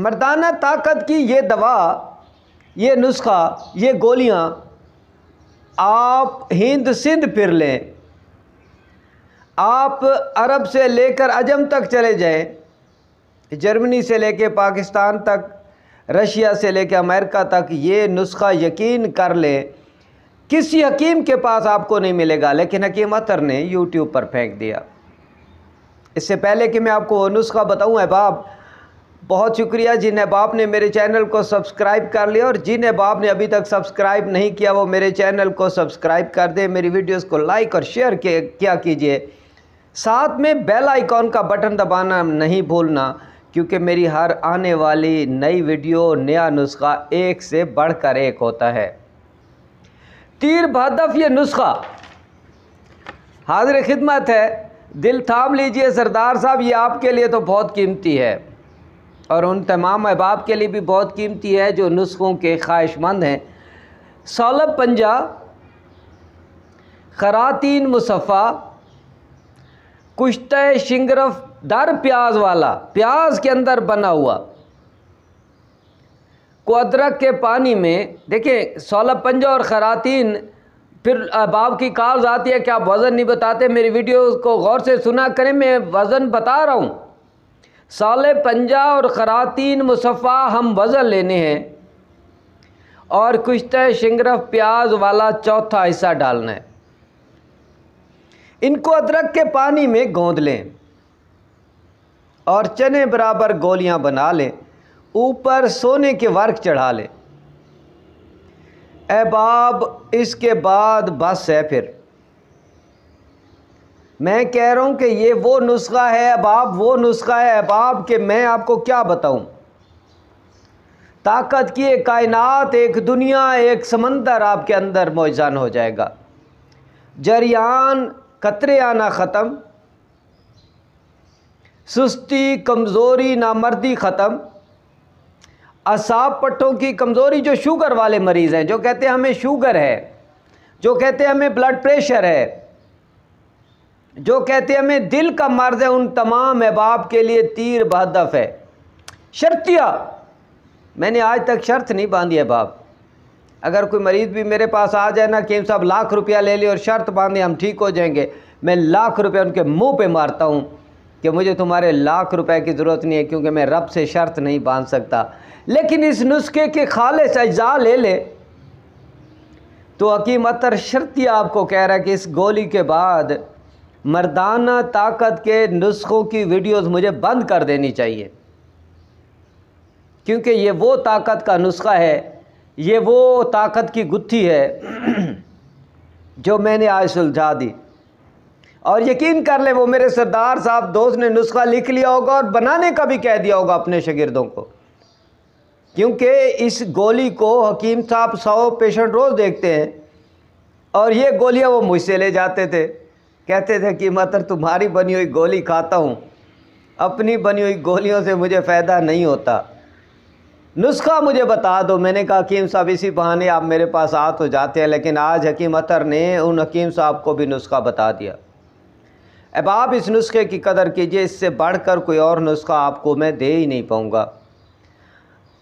مردانہ طاقت کی یہ دوا، یہ نسخہ، یہ گولیاں آپ ہند سندھ پھر لیں، آپ عرب سے لے کر عجم تک چلے جائیں، جرمنی سے لے کے پاکستان تک، رشیا سے لے کے امریکہ تک، یہ نسخہ یقین کر لیں کسی حکیم کے پاس آپ کو نہیں ملے گا، لیکن حکیم اطہر نے یوٹیوب پر پھینک دیا۔ اس سے پہلے کہ میں آپ کو وہ نسخہ بتاؤں احباب، بہت شکریہ جن احباب نے میرے چینل کو سبسکرائب کر لیا، اور جن احباب نے ابھی تک سبسکرائب نہیں کیا وہ میرے چینل کو سبسکرائب کر دیں، میری ویڈیوز کو لائک اور شیئر کیا کیجئے، ساتھ میں بیل آئیکن کا بٹن دبانا نہیں بھولنا، کیونکہ میری ہر آنے والی نئی ویڈیو، نیا نسخہ ایک سے بڑھ کر ایک ہوتا ہے۔ تیر بہدف یہ نسخہ حاضر خدمت ہے، دل تھام لیجئے سردار صاحب، یہ آپ کے لیے تو بہت قیمتی ہے، اور ان تمام احباب کے لیے بھی بہت قیمتی ہے جو نسخوں کے خواہش مند ہیں۔ سولب پنجہ، خراتین مصفہ، کشتہ شنگرف در پیاز والا، پیاز کے اندر بنا ہوا، کو ادرک کے پانی میں، دیکھیں سولب پنجہ اور خراتین، پھر احباب کی کالز آتی ہے کہ آپ وزن نہیں بتاتے، میری ویڈیوز کو غور سے سنا کریں، میں وزن بتا رہا ہوں۔ سولب پنجہ اور خراتین مصفہ ہم وزن لینے ہیں، اور کشتہ شنگرف پیاز والا چوتھا حصہ ڈالنا ہے۔ ان کو ادرک کے پانی میں گوندھ لیں اور چنے برابر گولیاں بنا لیں، اوپر سونے کے ورق چڑھا لیں۔ احباب اس کے بعد بس ہے، پھر میں کہہ رہا ہوں کہ یہ وہ نسخہ ہے احباب، وہ نسخہ ہے احباب کہ میں آپ کو کیا بتاؤں۔ طاقت کی ایک کائنات، ایک دنیا، ایک سمندر آپ کے اندر موجزان ہو جائے گا۔ جریان قطرے آنا ختم، سستی، کمزوری، نامردی ختم، اعصاب پٹھوں کی کمزوری، جو شوگر والے مریض ہیں، جو کہتے ہیں ہمیں شوگر ہے، جو کہتے ہیں ہمیں بلڈ پریشر ہے، جو کہتے ہیں ہمیں دل کا مرض ہے، ان تمام احباب کے لیے تیر بہدف ہے۔ شرطیہ، میں نے آج تک شرط نہیں باندھی احباب، اگر کوئی مریض بھی میرے پاس آ جائے نا کہ حکیم صاحب لاکھ روپیہ لے لے اور شرط باندھے ہم ٹھیک ہو جائیں گے، میں لاکھ روپیہ ان کے منہ پہ مارتا ہوں کہ مجھے تمہارے لاکھ روپے کی ضرورت نہیں ہے، کیونکہ میں رب سے شرط نہیں باندھ سکتا۔ لیکن اس نسخے کے خالص اجزاء لے لے تو حکیم اطہر شرطیہ آپ کو کہہ رہا ہے کہ اس گولی کے بعد مردانہ طاقت کے نسخوں کی ویڈیوز مجھے بند کر دینی چاہیے، کیونکہ یہ وہ طاقت کا نسخہ ہے، یہ وہ طاقت کی گتھی ہے جو میں نے آج سلجھا دی۔ اور یقین کر لیں وہ میرے سردار صاحب دوست نے نسخہ لکھ لیا ہوگا اور بنانے کا بھی کہہ دیا ہوگا اپنے شاگردوں کو، کیونکہ اس گولی کو حکیم صاحب 100 پیشنٹ روز دیکھتے ہیں، اور یہ گولیاں وہ مجھ سے لے جاتے تھے، کہتے تھے کہ مطلب تمہاری بنی ہوئی گولی کھاتا ہوں، اپنی بنی ہوئی گولیوں سے مجھے فائدہ نہیں ہوتا، نسخہ مجھے بتا دو۔ میں نے کہا حکیم صاحب اسی بہانے آپ میرے پاس آ تو جاتے ہیں، لیکن آج حکیم اطہر نے ان حکیم صاحب کو بھی نسخہ بتا دیا۔ اب آپ اس نسخے کی قدر کیجئے، اس سے بڑھ کر کوئی اور نسخہ آپ کو میں دے ہی نہیں پاؤں گا۔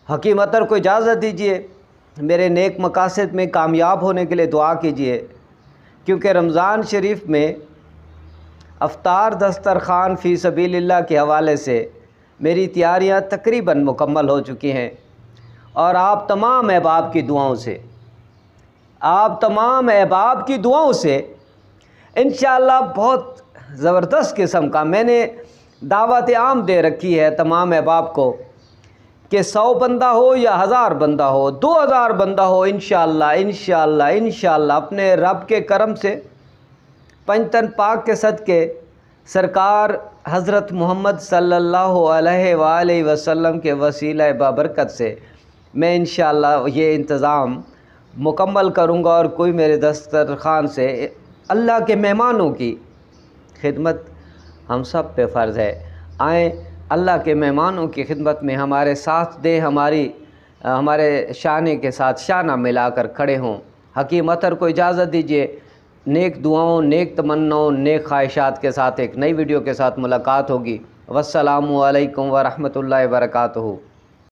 حکیم اطہر کو اجازت دیجئے، میرے نیک مقاصد میں کامیاب ہونے کے لیے دعا کیجئے، کیونکہ رمضان شریف میں افطار دسترخوان فی سبیل اللہ کے حوالے سے میری تیاریاں تقریباً مکمل ہو چکی ہیں، اور آپ تمام احباب کی دعاؤں سے، آپ تمام احباب کی دعاؤں سے انشاءاللہ بہت زبردست قسم کا میں نے دعوت عام دے رکھی ہے تمام احباب کو کہ 100 بندہ ہو یا 1000 بندہ ہو، 2000 بندہ ہو، انشاءاللہ انشاءاللہ انشاءاللہ اپنے رب کے کرم سے پنجتن پاک کے صدقے سرکار حضرت محمد صلی اللہ علیہ وآلہ وسلم کے وسیلہ بابرکت سے میں انشاءاللہ یہ انتظام مکمل کروں گا، اور کوئی میرے دسترخوان سے اللہ کے مہمانوں کی خدمت ہم سب پہ فرض ہے، آئیں اللہ کے مہمانوں کی خدمت میں ہمارے ساتھ دیں، ہمارے شانے کے ساتھ شانہ ملا کر کھڑے ہوں۔ حکیم اطہر کو اجازت دیجیے، نیک دعاؤں، نیک تمناؤں، نیک خواہشات کے ساتھ ایک نئی ویڈیو کے ساتھ ملاقات ہوگی۔ والسلام علیکم ورحمۃ اللہ وبرکاتہ۔